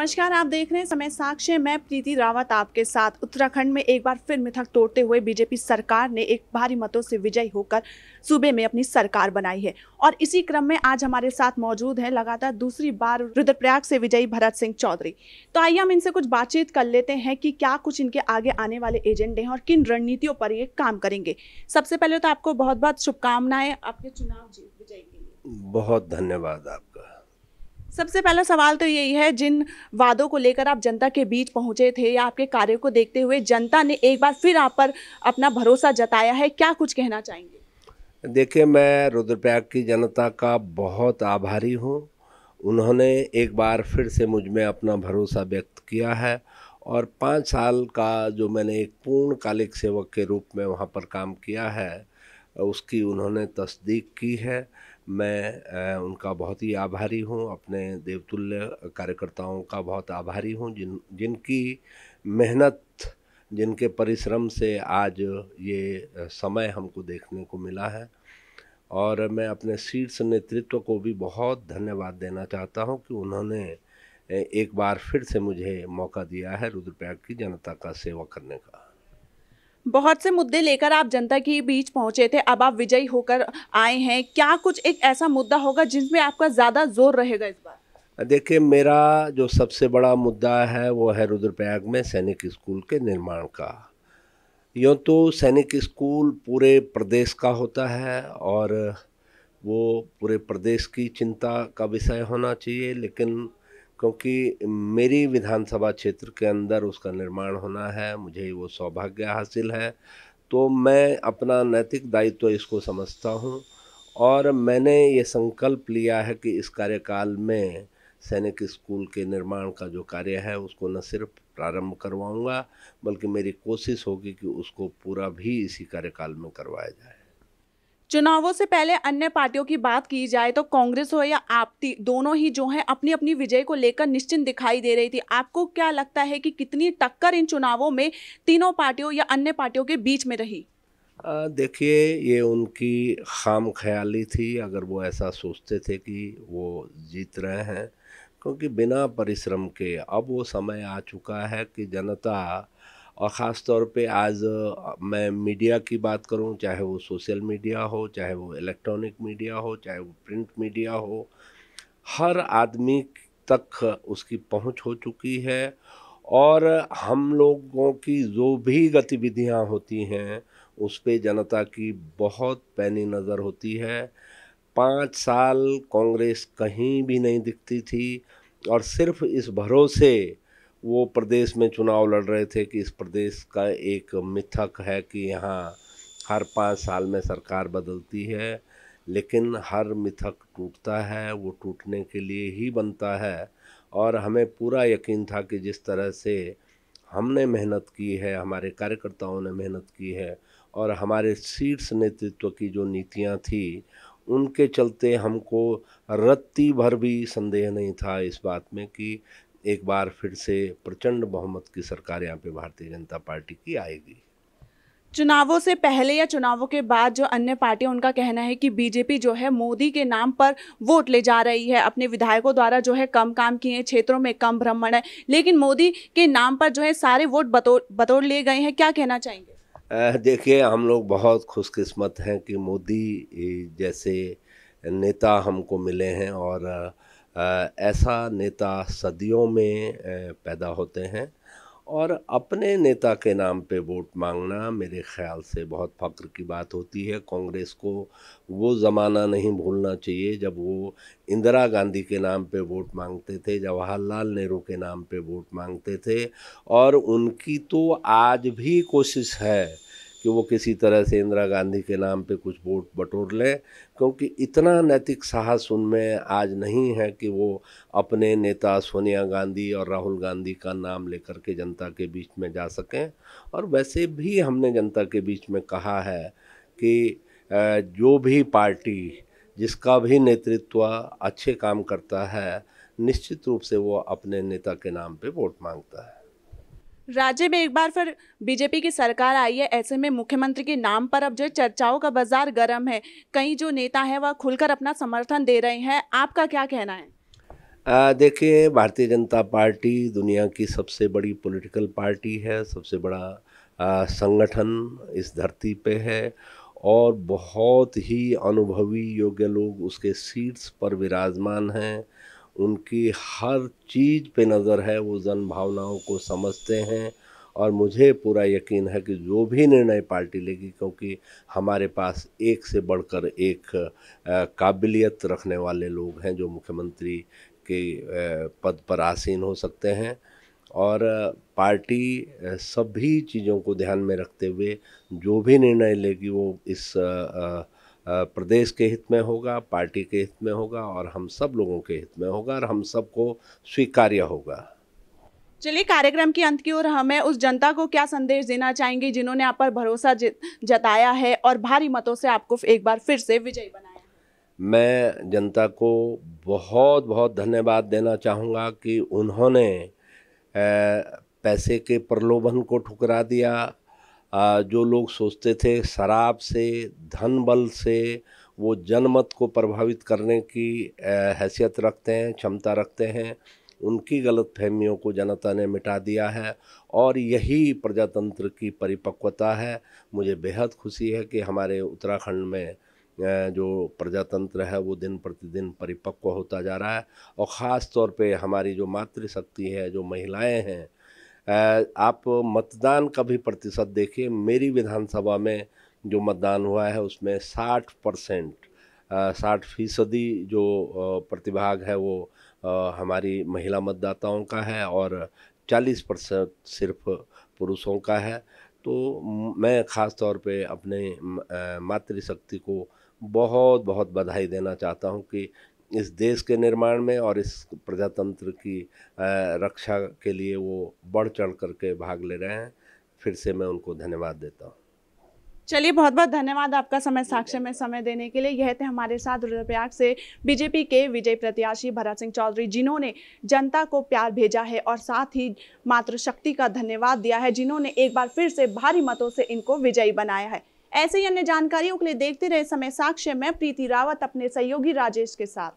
नमस्कार, आप देख रहे हैं समय साक्ष्य। मैं प्रीति रावत आपके साथ। उत्तराखंड में एक बार फिर मिथक तोड़ते हुए बीजेपी सरकार ने एक भारी मतों से विजयी होकर सूबे में अपनी सरकार बनाई है। और इसी क्रम में आज हमारे साथ मौजूद हैं लगातार दूसरी बार रुद्रप्रयाग से विजयी भरत सिंह चौधरी। तो आइए हम इनसे कुछ बातचीत कर लेते हैं कि क्या कुछ इनके आगे आने वाले एजेंडे हैं और किन रणनीतियों पर ये काम करेंगे। सबसे पहले तो आपको बहुत बहुत शुभकामनाएं आपके चुनाव विजय के लिए। बहुत धन्यवाद आपका। सबसे पहला सवाल तो यही है, जिन वादों को लेकर आप जनता के बीच पहुंचे थे या आपके कार्यों को देखते हुए जनता ने एक बार फिर आप पर अपना भरोसा जताया है, क्या कुछ कहना चाहेंगे? देखिए, मैं रुद्रप्रयाग की जनता का बहुत आभारी हूँ। उन्होंने एक बार फिर से मुझ में अपना भरोसा व्यक्त किया है और 5 साल का जो मैंने एक पूर्णकालिक सेवक के रूप में वहाँ पर काम किया है, उसकी उन्होंने तस्दीक की है। मैं उनका बहुत ही आभारी हूँ। अपने देवतुल्य कार्यकर्ताओं का बहुत आभारी हूँ जिनकी मेहनत, जिनके परिश्रम से आज ये समय हमको देखने को मिला है। और मैं अपने शीर्ष नेतृत्व को भी बहुत धन्यवाद देना चाहता हूँ कि उन्होंने एक बार फिर से मुझे मौका दिया है रुद्रप्रयाग की जनता का सेवा करने का। बहुत से मुद्दे लेकर आप जनता के बीच पहुंचे थे, अब आप विजयी होकर आए हैं। क्या कुछ एक ऐसा मुद्दा होगा जिसमें आपका ज़्यादा जोर रहेगा इस बार? देखिए, मेरा जो सबसे बड़ा मुद्दा है वो है रुद्रप्रयाग में सैनिक स्कूल के निर्माण का। यूँ तो सैनिक स्कूल पूरे प्रदेश का होता है और वो पूरे प्रदेश की चिंता का विषय होना चाहिए, लेकिन क्योंकि मेरी विधानसभा क्षेत्र के अंदर उसका निर्माण होना है, मुझे वो सौभाग्य हासिल है, तो मैं अपना नैतिक दायित्व इसको समझता हूँ। और मैंने ये संकल्प लिया है कि इस कार्यकाल में सैनिक स्कूल के निर्माण का जो कार्य है उसको न सिर्फ प्रारंभ करवाऊंगा, बल्कि मेरी कोशिश होगी कि उसको पूरा भी इसी कार्यकाल में करवाया जाए। चुनावों से पहले अन्य पार्टियों की बात की जाए तो कांग्रेस हो या आपती, दोनों ही जो है अपनी अपनी विजय को लेकर निश्चिंत दिखाई दे रही थी। आपको क्या लगता है कि कितनी टक्कर इन चुनावों में तीनों पार्टियों या अन्य पार्टियों के बीच में रही? देखिए, ये उनकी खाम ख्याली थी अगर वो ऐसा सोचते थे कि वो जीत रहे हैं, क्योंकि बिना परिश्रम के अब वो समय आ चुका है कि जनता, और ख़ास तौर पे आज मैं मीडिया की बात करूं, चाहे वो सोशल मीडिया हो, चाहे वो इलेक्ट्रॉनिक मीडिया हो, चाहे वो प्रिंट मीडिया हो, हर आदमी तक उसकी पहुंच हो चुकी है। और हम लोगों की जो भी गतिविधियां होती हैं उस पे जनता की बहुत पैनी नज़र होती है। 5 साल कांग्रेस कहीं भी नहीं दिखती थी और सिर्फ इस भरोसे वो प्रदेश में चुनाव लड़ रहे थे कि इस प्रदेश का एक मिथक है कि यहाँ हर 5 साल में सरकार बदलती है, लेकिन हर मिथक टूटता है, वो टूटने के लिए ही बनता है। और हमें पूरा यकीन था कि जिस तरह से हमने मेहनत की है, हमारे कार्यकर्ताओं ने मेहनत की है और हमारे शीर्ष नेतृत्व की जो नीतियां थी, उनके चलते हमको रत्ती भर भी संदेह नहीं था इस बात में कि एक बार फिर से प्रचंड बहुमत की सरकार यहाँ पे भारतीय जनता पार्टी की आएगी। चुनावों से पहले या चुनावों के बाद जो अन्य पार्टियां, उनका कहना है कि बीजेपी जो है मोदी के नाम पर वोट ले जा रही है, अपने विधायकों द्वारा जो है कम काम किए हैं, क्षेत्रों में कम भ्रमण है, लेकिन मोदी के नाम पर जो है सारे वोट बटोर लिए गए हैं। क्या कहना चाहेंगे? देखिए, हम लोग बहुत खुशकिस्मत हैं कि मोदी जैसे नेता हमको मिले हैं और ऐसा नेता सदियों में पैदा होते हैं। और अपने नेता के नाम पे वोट मांगना मेरे ख्याल से बहुत फ़ख्र की बात होती है। कांग्रेस को वो ज़माना नहीं भूलना चाहिए जब वो इंदिरा गांधी के नाम पे वोट मांगते थे, जवाहरलाल नेहरू के नाम पे वोट मांगते थे। और उनकी तो आज भी कोशिश है कि वो किसी तरह से इंदिरा गांधी के नाम पे कुछ वोट बटोर लें, क्योंकि इतना नैतिक साहस उनमें आज नहीं है कि वो अपने नेता सोनिया गांधी और राहुल गांधी का नाम लेकर के जनता के बीच में जा सकें। और वैसे भी हमने जनता के बीच में कहा है कि जो भी पार्टी, जिसका भी नेतृत्व अच्छे काम करता है, निश्चित रूप से वो अपने नेता के नाम पे वोट मांगता है। राज्य में एक बार फिर बीजेपी की सरकार आई है, ऐसे में मुख्यमंत्री के नाम पर अब जो चर्चाओं का बाजार गर्म है। कई जो नेता हैं वह खुलकर अपना समर्थन दे रहे हैं। आपका क्या कहना है? देखिए, भारतीय जनता पार्टी दुनिया की सबसे बड़ी पॉलिटिकल पार्टी है, सबसे बड़ा संगठन इस धरती पे है और बहुत ही अनुभवी योग्य लोग उसके सीट्स पर विराजमान हैं। उनकी हर चीज़ पे नज़र है, वो जन भावनाओं को समझते हैं और मुझे पूरा यकीन है कि जो भी निर्णय पार्टी लेगी, क्योंकि हमारे पास एक से बढ़कर एक काबिलियत रखने वाले लोग हैं जो मुख्यमंत्री के पद पर आसीन हो सकते हैं और पार्टी सभी चीज़ों को ध्यान में रखते हुए जो भी निर्णय लेगी वो इस प्रदेश के हित में होगा, पार्टी के हित में होगा और हम सब लोगों के हित में होगा और हम सबको स्वीकार्य होगा। चलिए, कार्यक्रम के अंत की ओर हमें उस जनता को क्या संदेश देना चाहेंगे जिन्होंने आप पर भरोसा जताया है और भारी मतों से आपको एक बार फिर से विजयी बनाया? मैं जनता को बहुत बहुत धन्यवाद देना चाहूँगा कि उन्होंने पैसे के प्रलोभन को ठुकरा दिया। जो लोग सोचते थे शराब से, धन बल से वो जनमत को प्रभावित करने की हैसियत रखते हैं, क्षमता रखते हैं, उनकी गलतफहमियों को जनता ने मिटा दिया है और यही प्रजातंत्र की परिपक्वता है। मुझे बेहद खुशी है कि हमारे उत्तराखंड में जो प्रजातंत्र है वो दिन प्रतिदिन परिपक्व होता जा रहा है और ख़ास तौर पे हमारी जो मातृशक्ति है, जो महिलाएं हैं, आप मतदान का भी प्रतिशत देखिए। मेरी विधानसभा में जो मतदान हुआ है उसमें 60% 60% जो प्रतिभाग है वो हमारी महिला मतदाताओं का है और 40% सिर्फ पुरुषों का है। तो मैं ख़ास तौर पे अपने मातृशक्ति को बहुत बहुत बधाई देना चाहता हूँ कि इस देश के निर्माण में और इस प्रजातंत्र की रक्षा के लिए वो बढ़ चढ़ करके भाग ले रहे हैं। फिर से मैं उनको धन्यवाद देता हूँ। चलिए, बहुत बहुत धन्यवाद आपका समय साक्ष्य में समय देने के लिए। यह थे हमारे साथ रुद्रप्रयाग से बीजेपी के विजय प्रत्याशी भरत सिंह चौधरी, जिन्होंने जनता को प्यार भेजा है और साथ ही मातृशक्ति का धन्यवाद दिया है, जिन्होंने एक बार फिर से भारी मतों से इनको विजयी बनाया है। ऐसे ही अन्य जानकारियों के लिए देखते रहे समय साक्ष्य में प्रीति रावत अपने सहयोगी राजेश के साथ।